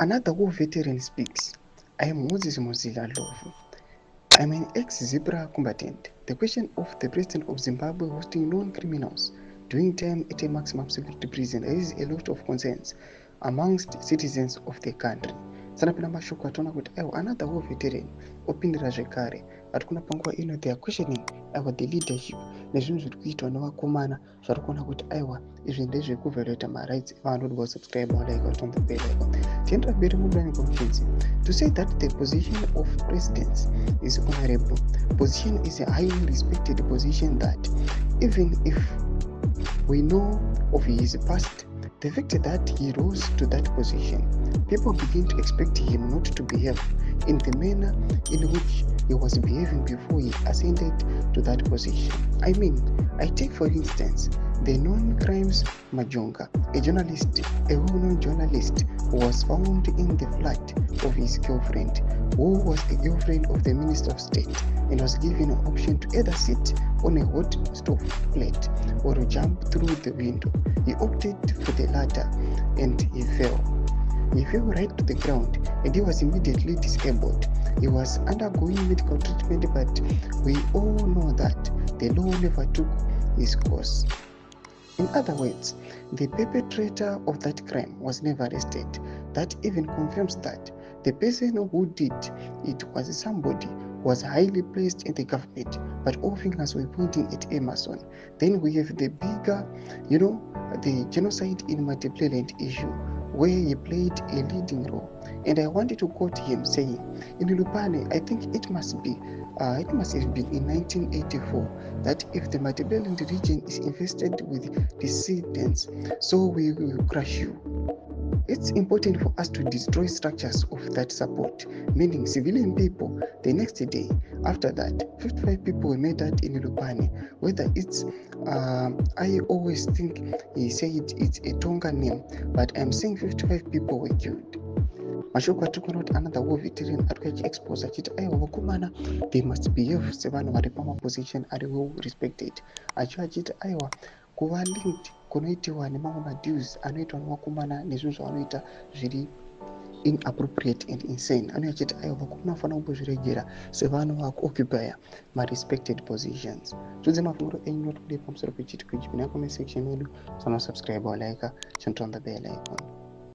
Another war veteran speaks. I am Moses Mozilla Lovu. I'm an ex-Zebra combatant. The question of the president of Zimbabwe hosting known criminals doing time at a maximum security prison raises a lot of concerns amongst citizens of the country. Sanapinda mashoko ataona kuti aiwa another war veteran opindira zvekare ati kuna panguva ino they are questioning aiwa the leadership nezvinhu zviri kuitwa nevakomana zvari kuona kuti aiwa izvi ndezvekuvhayoleta marights evanhu kuti vasubscribe like on the bell icon. Tiendera mberi mudani conference to say that the position of presidents is honorable. Position is a highly respected position that even if we know of his past, the fact that he rose to that position, people begin to expect him not to behave in the manner in which he was behaving before he ascended to that position. I mean, I take for instance the known crimes Majonga, a journalist, a well-known journalist who was found in the flat of his girlfriend, who was a girlfriend of the Minister of State, and was given an option to either sit on a hot stove plate or jump through the window. He opted for the latter and he fell. He fell right to the ground and he was immediately disabled. He was undergoing medical treatment, but we all know that the law never took his course. In other words, the perpetrator of that crime was never arrested. That even confirms that the person who did it was somebody who was highly placed in the government, but all fingers were pointing at Emerson. Then we have the bigger, the genocide in Multiplanet issue, where he played a leading role. And I wanted to quote him saying, in Lupane, I think it must have been in 1984 that if the Multiplanet region is infested with dissidents, so we will crush you. It's important for us to destroy structures of that support, meaning civilian people. The next day, after that, 55 people were murdered in Lupane. Whether it's, I always think he said it's a Tonga name, but I'm saying 55 people were killed. Mashoko atikona kuti another war veteran ari kuchiexpose achiti aiwa vakomana they must behave sevanhu vari pamaposition ari well respected, achiti aiwa kuva linked kunoitiwa nemamwe madeals anoitwa nevakomana nezvinhu zvavanoita zviri inappropriate and insane. Anoachiti aiwa vakomana vafanira kumbozviregera sevanhu vakuoccupya marespected positions. Tudze mafunguro enyu noti kudai pamusoro pechiti kuchipinda comment section yedu, subscribe or like, turn on the bell icon.